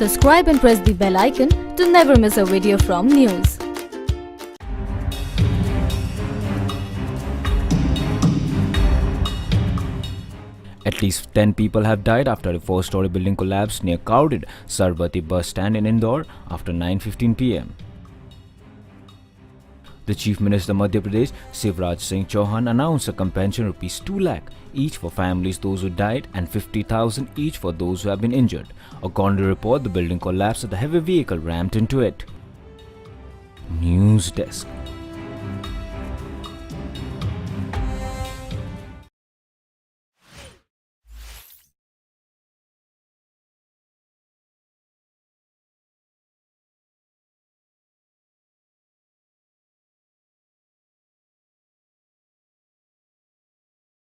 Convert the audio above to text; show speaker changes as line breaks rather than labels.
Subscribe and press the bell icon to never miss a video from NYOOOZ.
At least 10 people have died after a four-story building collapsed near crowded Sarvate bus stand in Indore after 9:15 p.m. The Chief Minister of Madhya Pradesh, Shivraj Singh Chouhan, announced a compensation ₹2 lakh each for families those who died and 50,000 each for those who have been injured. According to the report, the building collapsed and the heavy vehicle rammed into it. NYOOOZ Desk.